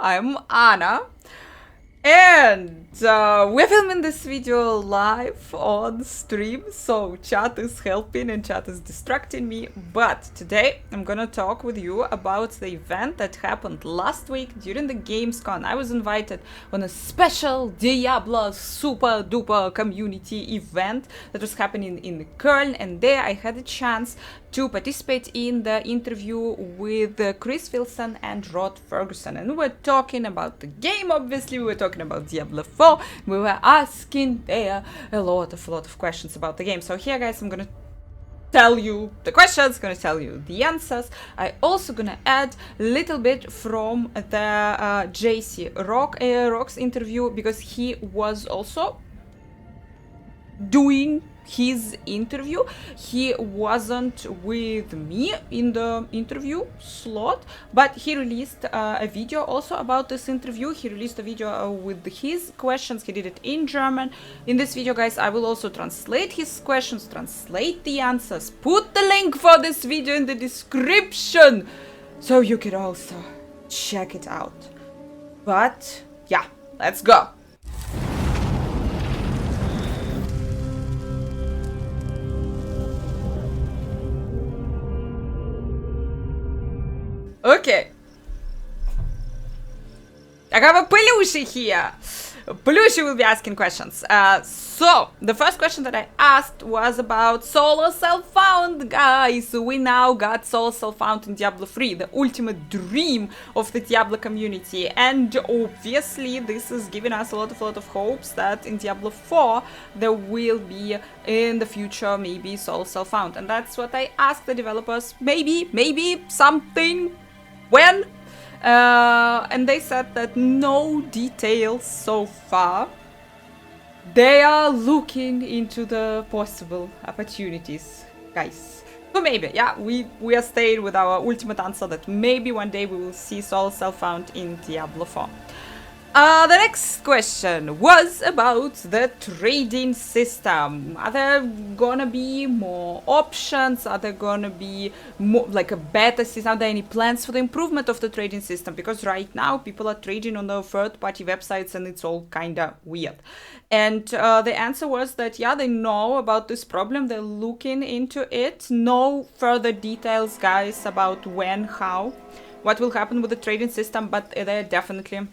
I'm Anna. And we're filming this video live on stream, so chat is helping and chat is distracting me. But today I'm gonna talk with you about the event that happened last week during the Gamescom. I was invited on a special Diablo super duper community event that was happening in Köln, and there I had a chance to participate in the interview with Chris Wilson and Rod Ferguson. And we were talking about the game, obviously. We were talking about Diablo 4. We were asking there a lot of questions about the game. So here, guys, I'm gonna tell you the questions, gonna tell you the answers. I also gonna add a little bit from the JC Rock's interview, because he was also doing his interview. He wasn't with me in the interview slot, but he released a video also about this interview. He released a video with his questions. He did it in German. In this video, guys, I will also translate his questions, translate the answers, put the link for this video in the description so you can also check it out. But yeah, let's go. Okay. I have a Pelushi here. Pelushi will be asking questions. So, the first question that I asked was about Solo Self-Found, guys. We now got Solo Self-Found in Diablo 3, the ultimate dream of the Diablo community. And obviously, this is giving us a lot of hopes that in Diablo 4, there will be, in the future, maybe Solo Self-Found. And that's what I asked the developers. Maybe something. When? And they said that no details so far. They are looking into the possible opportunities, guys. So maybe, yeah, we are staying with our ultimate answer that maybe one day we will see Solo Self-Found in Diablo 4. The next question was about the trading system. Are there gonna be more options? Are there gonna be more, like a better system? Are there any plans for the improvement of the trading system? Because right now people are trading on the third-party websites and it's all kinda weird. And the answer was that, yeah, they know about this problem. They're looking into it. No further details, guys, about when, how, what will happen with the trading system, but they're definitely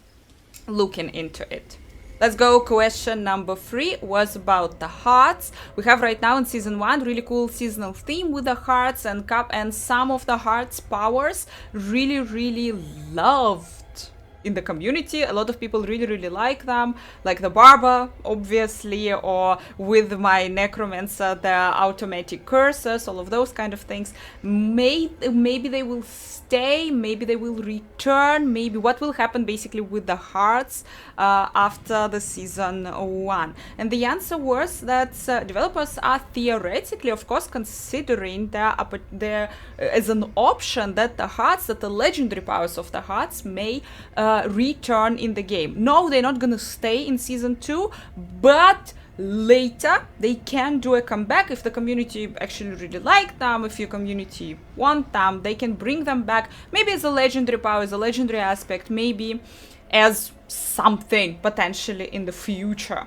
looking into it. Let's go. Question number 3 was about the hearts. We have right now in season 1 really cool seasonal theme with the hearts and some of the hearts powers really loved in the community. A lot of people really like them, like the barber, obviously, or with my necromancer, the automatic curses, all of those kind of things. Maybe they will stay, maybe they will return, maybe what will happen basically with the hearts after the season 1. And the answer was that developers are theoretically, of course, considering there as an option that the hearts, that the legendary powers of the hearts may return in the game. No, they're not gonna stay in season 2, but later they can do a comeback if the community actually really like them. If your community want them, they can bring them back, maybe as a legendary power, as a legendary aspect, maybe as something potentially in the future.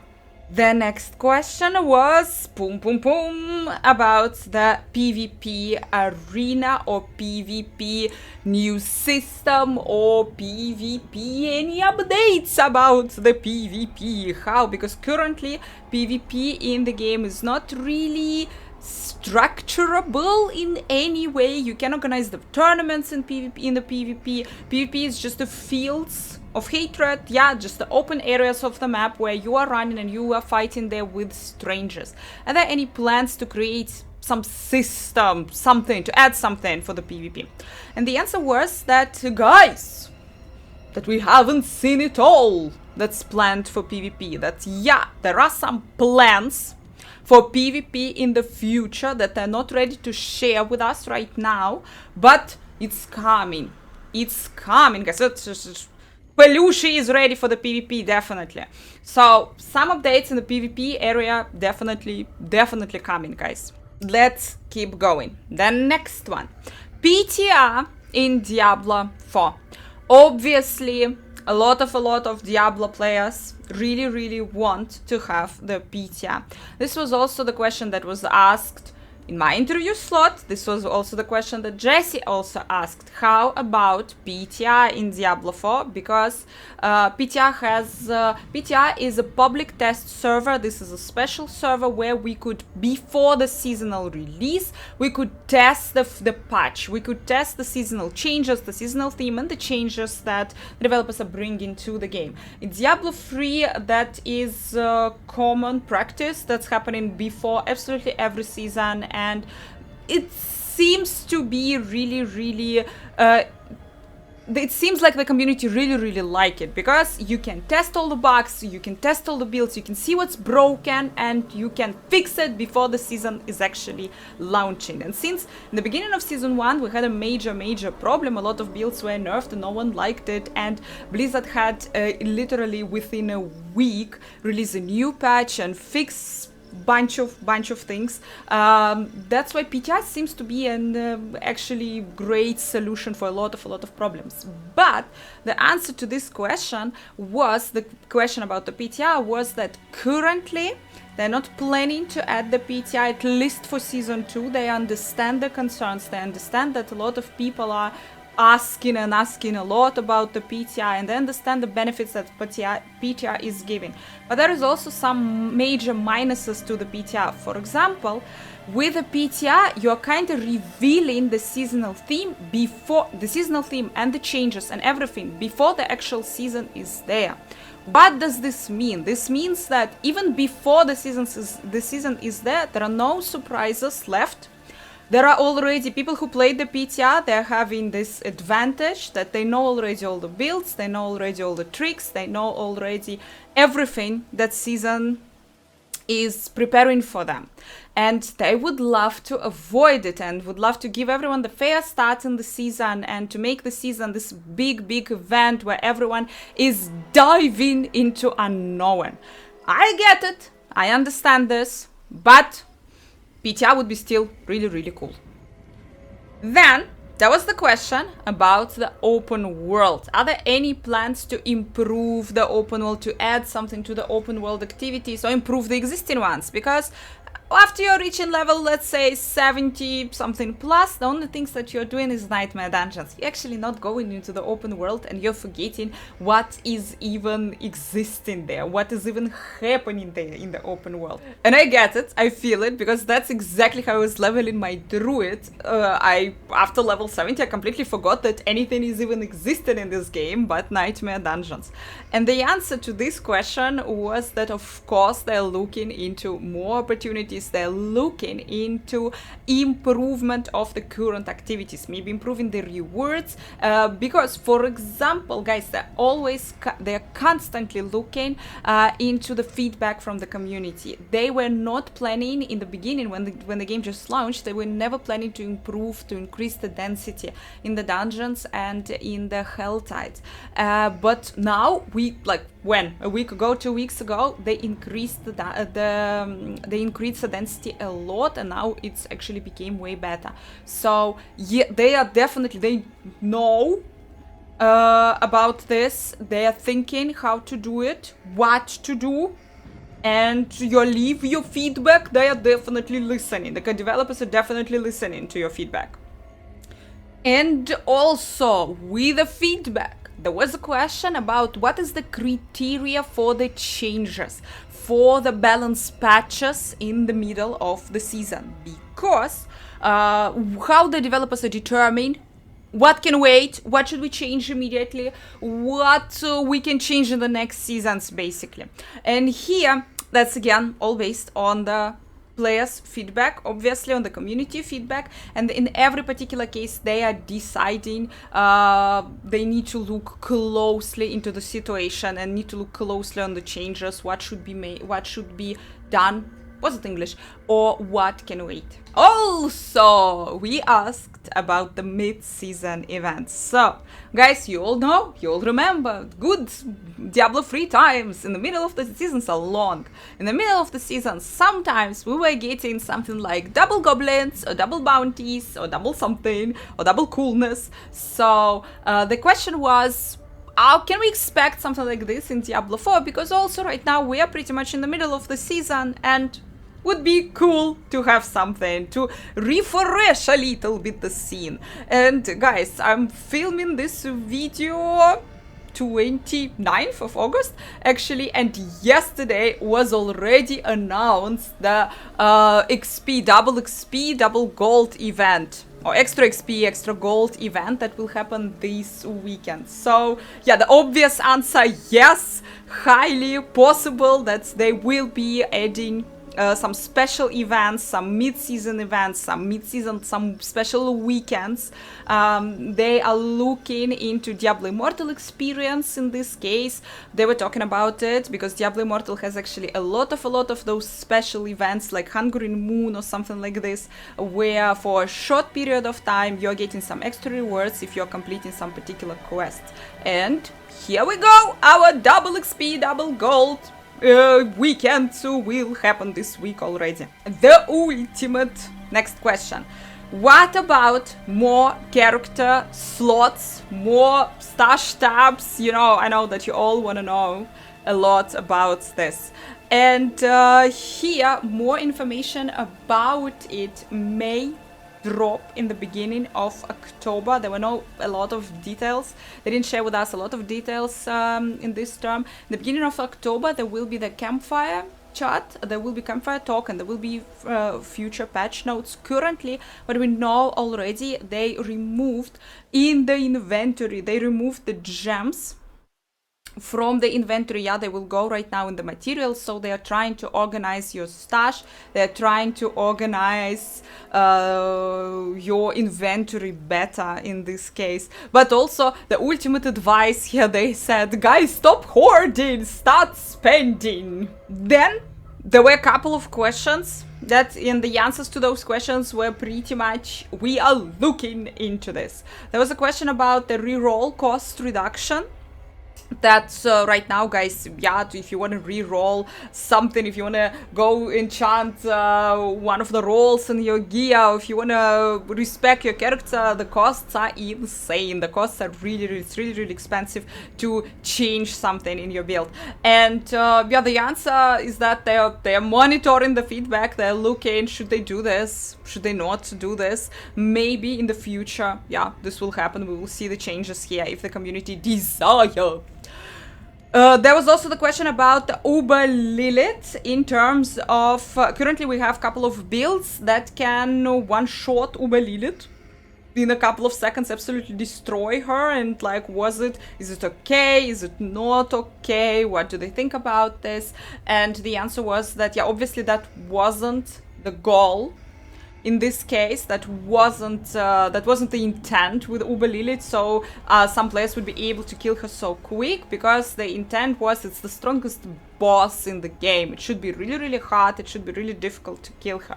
The next question was about the PvP arena or PvP new system or PvP, any updates about the PvP, how, because currently PvP in the game is not really structurable in any way. You can organize the tournaments in PvP, in the PvP. PvP is just the fields of hatred, yeah, just the open areas of the map where you are running and you are fighting there with strangers. Are there any plans to create some system, something, to add something for the PvP? And the answer was that, guys, that we haven't seen it all that's planned for PvP. That, yeah, there are some plans for PvP in the future that they're not ready to share with us right now, but it's coming. It's coming, guys. Pelushi is ready for the PvP, definitely. So, some updates in the PvP area, definitely coming, guys. Let's keep going. The next one. PTR in Diablo 4. Obviously, a lot of Diablo players really want to have the PTR. This was also the question that was asked in my interview slot. This was also the question that Jesse also asked. How about PTR in Diablo 4? Because PTR is a public test server. This is a special server where we could, before the seasonal release, we could test the patch. We could test the seasonal changes, the seasonal theme, and the changes that the developers are bringing to the game. In Diablo 3, that is common practice that's happening before absolutely every season, and it seems to be really it seems like the community really like it, because you can test all the bugs, you can test all the builds, you can see what's broken, and you can fix it before the season is actually launching. And since in the beginning of season 1 we had a major problem, a lot of builds were nerfed and no one liked it, and Blizzard had literally within a week release a new patch and fix bunch of things. That's why PTR seems to be an actually great solution for a lot of problems. But the answer to this question was, the question about the PTR was that currently they're not planning to add the PTR, at least for season 2. They understand the concerns, they understand that a lot of people are asking a lot about the PTR, and they understand the benefits that PTR is giving. But there is also some major minuses to the PTR. For example, with the PTR, you're kind of revealing the seasonal theme and the changes and everything before the actual season is there. What does this mean? This means that even before the season is there, there are no surprises left. There are already people who played the PTR, they're having this advantage that they know already all the builds, they know already all the tricks, they know already everything that season is preparing for them. And they would love to avoid it and would love to give everyone the fair start in the season and to make the season this big event where everyone is diving into unknown. I get it, I understand this, but PTR would be still really cool. Then there was the question about the open world. Are there any plans to improve the open world, to add something to the open world activities, or improve the existing ones? Because after you're reaching level, let's say 70 something plus, the only things that you're doing is nightmare dungeons. You're actually not going into the open world, and you're forgetting what is even existing there, what is even happening there in the open world. And I get it, I feel it, because that's exactly how I was leveling my druid. After level 70, I completely forgot that anything is even existed in this game but nightmare dungeons. And the answer to this question was that, of course, they're looking into more opportunities. They're looking into improvement of the current activities, maybe improving the rewards, because, for example, guys, they're constantly looking into the feedback from the community. They were not planning in the beginning, when the game just launched, they were never planning to increase the density in the dungeons and in the hell tides. But now a week ago, 2 weeks ago, they increased the density a lot, and now it's actually became way better. So yeah, they know about this. They are thinking how to do it, what to do, and you leave your feedback. They are definitely listening. The developers are definitely listening to your feedback. And also with the feedback, there was a question about what is the criteria for the changes, for the balance patches in the middle of the season, because how the developers are determining what can wait, what should we change immediately, what we can change in the next seasons, basically. And here, that's again all based on the players' feedback, obviously on the community feedback, and in every particular case they are deciding. They need to look closely into the situation and need to look closely on the changes, what should be made, what should be done, was it English, or what can wait. Also, we asked about the mid-season events. So, guys, you all know, you all remember, good Diablo 3 times in the middle of the seasons are long. In the middle of the season, sometimes we were getting something like double goblins, or double bounties, or double something, or double coolness. So, the question was, how can we expect something like this in Diablo 4? Because also right now we are pretty much in the middle of the season, and would be cool to have something to refresh a little bit the scene. And guys, I'm filming this video 29th of August actually, and yesterday was already announced the XP, double gold event, or extra XP, extra gold event that will happen this weekend. So yeah, the obvious answer, yes, highly possible that they will be adding some special events, some mid-season events, some special weekends. They are looking into Diablo Immortal experience in this case. They were talking about it because Diablo Immortal has actually a lot of those special events like Hungering Moon or something like this, where for a short period of time you're getting some extra rewards if you're completing some particular quest. And here we go, our double XP, double gold weekend will happen this week already. The ultimate next question. What about more character slots, more stash tabs? You know, I know that you all want to know a lot about this. And here, more information about it may drop in the beginning of October. There were a lot of details. They didn't share with us a lot of details in this term. In the beginning of October, there will be the campfire chat, there will be campfire talk, and there will be future patch notes. Currently, what we know already, they removed in the inventory, they removed the gems from the inventory. Yeah, they will go right now in the materials, so they are trying to organize your stash, they're trying to organize your inventory better in this case. But also the ultimate advice here, they said, guys, stop hoarding, start spending. Then there were a couple of questions that, in the answers to those questions were pretty much, we are looking into this. There was a question about the reroll cost reduction. That's right now, guys, yeah, if you want to re-roll something, if you want to go enchant one of the rolls in your gear, if you want to respec your character, the costs are insane. The costs are it's really expensive to change something in your build. And yeah, the answer is that they're monitoring the feedback, they're looking, should they do this, should they not do this? Maybe in the future, yeah, this will happen. We will see the changes here if the community desire. There was also the question about the Uber Lilith in terms of currently we have a couple of builds that can one-shot Uber Lilith in a couple of seconds, absolutely destroy her. And like, is it okay, is it not okay, what do they think about this? And the answer was that, yeah, obviously that wasn't the goal. In this case, that wasn't the intent with Uber Lilith, so some players would be able to kill her so quick, because the intent was, it's the strongest boss in the game. It should be really hard, it should be really difficult to kill her.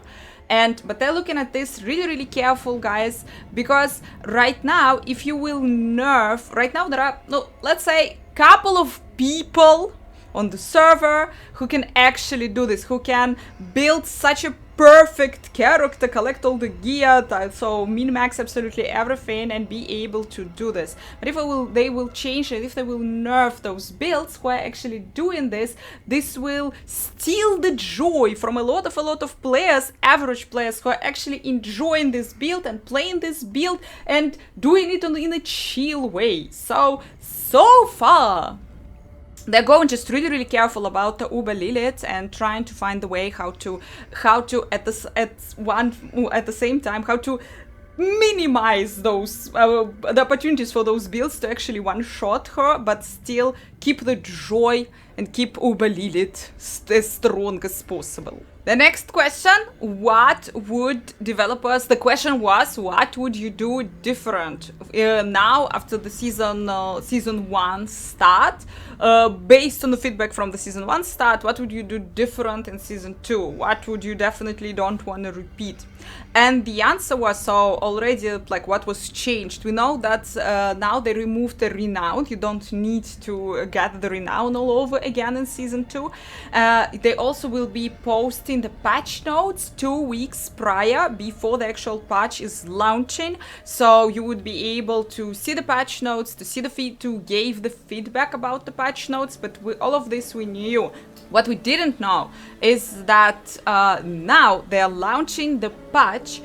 But they're looking at this really careful, guys, because right now, if you will nerf, right now there are, let's say, couple of people on the server who can actually do this, who can build such a perfect character, collect all the gear, so min-max absolutely everything and be able to do this. But if they will change it, if they will nerf those builds who are actually doing this, this will steal the joy from a lot of players, average players, who are actually enjoying this build and playing this build and doing it in a chill way. So far, they're going just really careful about the Uber Lilith and trying to find the way how to at the same time how to minimize those the opportunities for those builds to actually one-shot her, but still keep the joy and keep Uber Lilith as strong as possible. The next question, the question was, what would you do different now after the season 1 start? Based on the feedback from the season 1 start, what would you do different in season 2? What would you definitely don't want to repeat? And the answer was, so already, like, what was changed? We know that now they removed the renown. You don't need to get the renown all over again in Season 2. They also will be posting the patch notes 2 weeks prior, before the actual patch is launching. So you would be able to see the patch notes, to see the to give the feedback about the patch notes, but all of this we knew. What we didn't know is that now they are launching the patch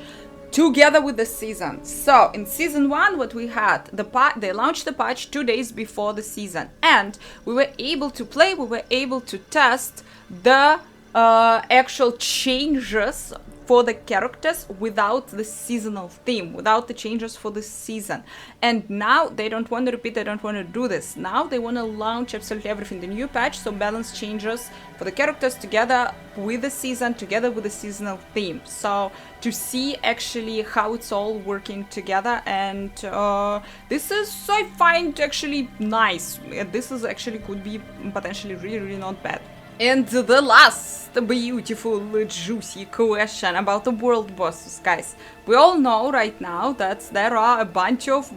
together with the season. So in Season 1, what we had, they launched the patch 2 days before the season, and we were able to play, we were able to test the actual changes for the characters without the seasonal theme, without the changes for the season. And now they don't want to repeat, they don't want to do this. Now they want to launch absolutely everything, the new patch, so balance changes for the characters together with the season, together with the seasonal theme. So to see actually how it's all working together, and this is, I find, actually nice. This is actually could be potentially really, really not bad. And the last beautiful, juicy question about the world bosses, guys. We all know right now that there are a bunch of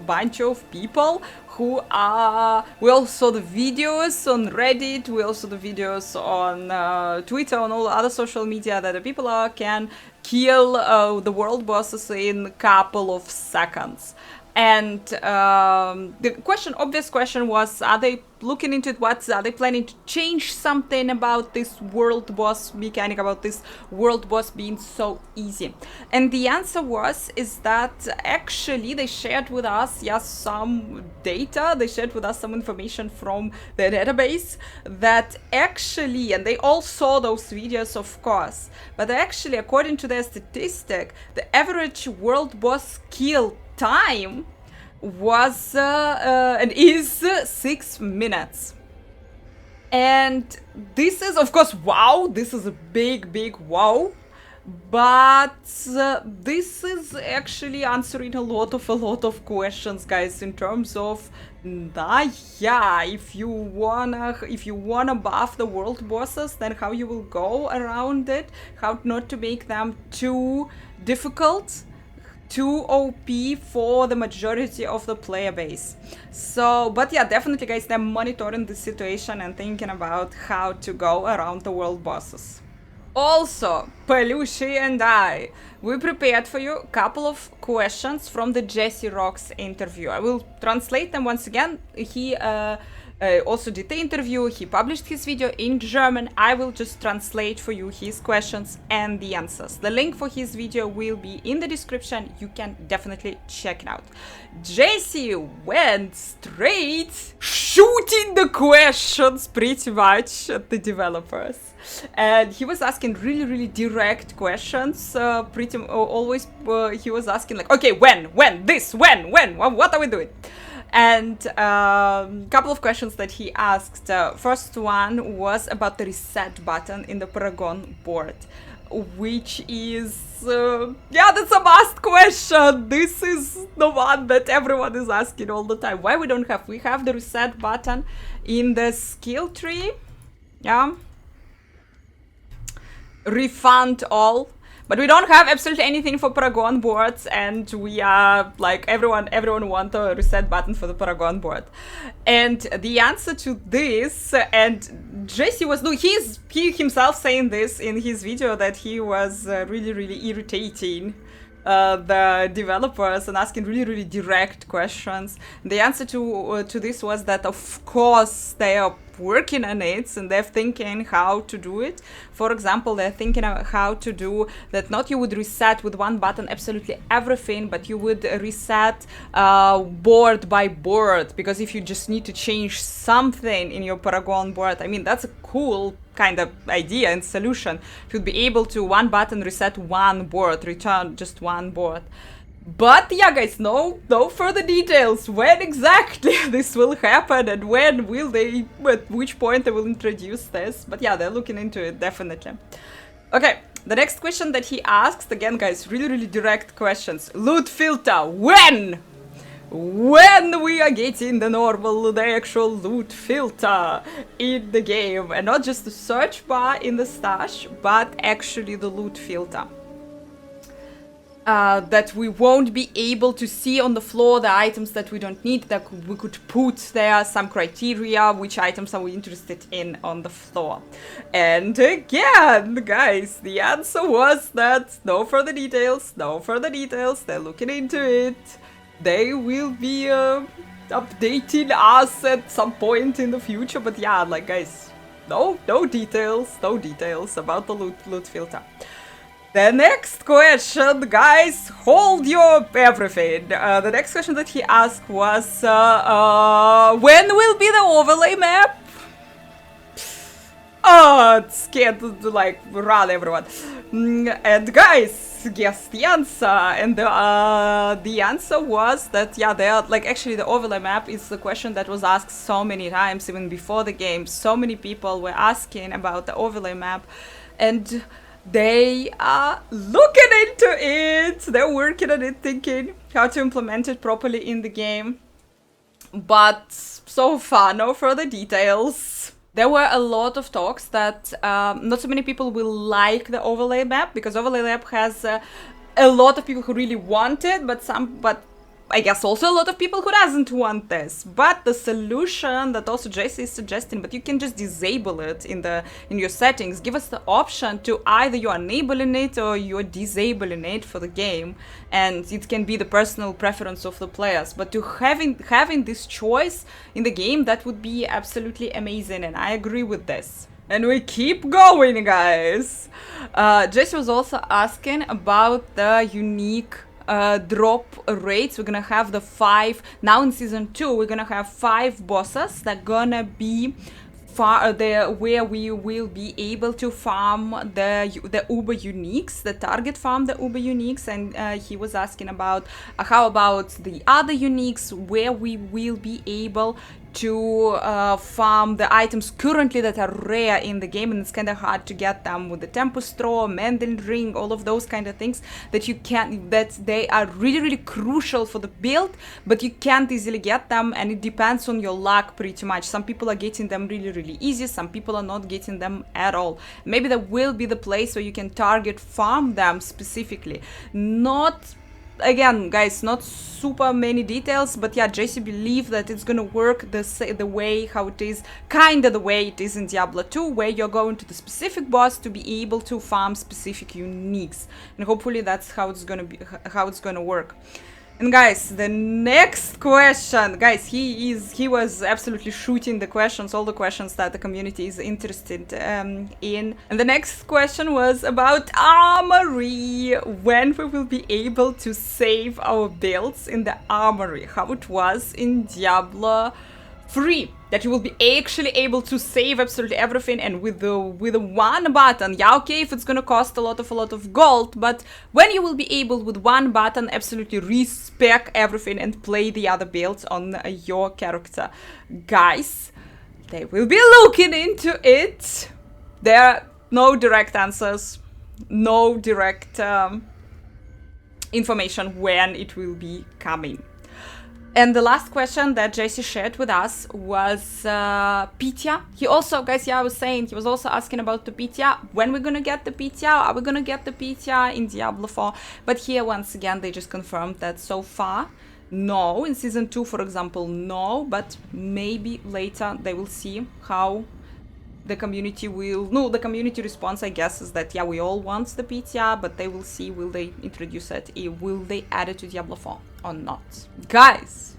people who are... We all saw the videos on Reddit, we also saw the videos on Twitter, on all other social media, that the people can kill the world bosses in a couple of seconds. And the obvious question was, are they looking into it? Are they planning to change something about this world boss mechanic, about this world boss being so easy? And the answer is that actually they shared with us, some data, they shared with us some information from the database that actually, and they all saw those videos, of course, but actually, according to their statistic, the average world boss kill time was and is 6 minutes. And this is, of course, wow, this is a big wow, but this is actually answering a lot of questions, guys, in terms of if you wanna buff the world bosses, then how you will go around it, how not to make them too difficult, too OP for the majority of the player base. So, but yeah, definitely, guys, they're monitoring the situation and thinking about how to go around the world bosses. Also, Pelushi and I, we prepared for you a couple of questions from the Jesse Rocks interview. I will translate them once again. He also did the interview, he published his video in German. I will just translate for you his questions and the answers. The link for his video will be in the description. You can definitely check it out. Jesse went straight shooting the questions pretty much at the developers. And he was asking really direct questions, always he was asking like, okay, when, what are we doing? And couple of questions that he asked. First one was about the reset button in the Paragon board, which is, that's a must question. This is the one that everyone is asking all the time. Why we don't have? We have the reset button in the skill tree. Yeah. Refund all. But we don't have absolutely anything for Paragon boards, and we are like everyone wants a reset button for the Paragon board. And the answer to this, and Jesse was he himself saying this in his video, that he was really irritating the developers and asking really direct questions. The answer to this was that of course they are working on it and they're thinking how to do it. For example, they're thinking of how to do that. Not you would reset with one button absolutely everything, but you would reset board by board, because if you just need to change something in your Paragon board, I mean, that's a cool kind of idea and solution. You would be able to one button reset one board, return just one board. But yeah, guys, no further details when exactly this will happen and when will they, at which point they will introduce this. But yeah, they're looking into it, definitely. Okay, the next question that he asked, again, guys, really direct questions. Loot filter, when we are getting the actual loot filter in the game, and not just the search bar in the stash, but actually the loot filter. that we won't be able to see on the floor the items that we don't need, that we could put there some criteria, which items are we interested in on the floor. And again, guys, the answer was that no further details, no further details, they're looking into it. They will be updating us at some point in the future, but yeah, like guys, no details about the loot filter. The next question, guys, hold your everything. The next question that he asked was, when will be the overlay map? Oh, it's scared to like run everyone. And guys, guess the answer. And the answer was that, yeah, they are like actually the overlay map is the question that was asked so many times, even before the game. So many people were asking about the overlay map, and they are looking into it. They're working on it, thinking how to implement it properly in the game. But so far, no further details. There were a lot of talks that not so many people will like the overlay map, because overlay map has a lot of people who really want it, but I guess also a lot of people who doesn't want this. But the solution that also JC is suggesting, but you can just disable it in your settings. Give us the option to either you're enabling it or you're disabling it for the game, and it can be the personal preference of the players. But to having this choice in the game, that would be absolutely amazing, and I agree with this. And we keep going, guys. JC was also asking about the unique drop rates. We're gonna have the 5 now in season 2. We're gonna have 5 bosses that gonna be where we will be able to farm the Uber uniques, the target farm the Uber uniques. And he was asking about how about the other uniques, where we will be able to farm the items currently that are rare in the game, and it's kind of hard to get them with the tempo straw, mandolin ring, all of those kind of things that they are really crucial for the build, but you can't easily get them, and it depends on your luck pretty much. Some people are getting them really easy, some people are not getting them at all. Maybe there will be the place where you can target farm them specifically. Not again, guys, not super many details, but yeah, JC believe that it's gonna work the way how it is, kinda the way it is in Diablo 2, where you're going to the specific boss to be able to farm specific uniques, and hopefully that's how it's gonna work. And guys, the next question, guys, he was absolutely shooting the questions, all the questions that the community is interested in. And the next question was about armory, when we will be able to save our builds in the armory, how it was in Diablo 3, that you will be actually able to save absolutely everything, and with the one button. Yeah, okay, if it's gonna cost a lot of gold, but when you will be able with one button absolutely respec everything and play the other builds on your character. Guys, they will be looking into it. There are no direct answers, no direct information when it will be coming. And the last question that JC shared with us was Pitya. He also, guys, yeah, I was saying, he was also asking about the Pitya. When we're gonna get the Pitya? Are we gonna get the Pitya in Diablo 4? But here, once again, they just confirmed that so far, no. In Season 2, for example, no. But maybe later they will see how the community will... No, the community response, I guess, is that, yeah, we all want the Pitya, but they will see, will they introduce it, will they add it to Diablo 4 or not. Guys,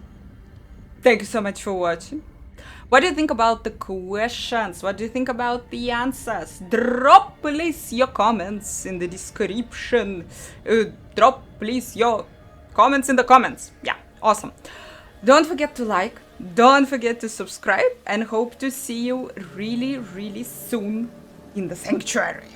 thank you so much for watching. What do you think about the questions? What do you think about the answers? Drop, please, your comments in the description. Drop, please, your comments in the comments. Yeah, awesome. Don't forget to like. Don't forget to subscribe, and hope to see you really soon in the sanctuary.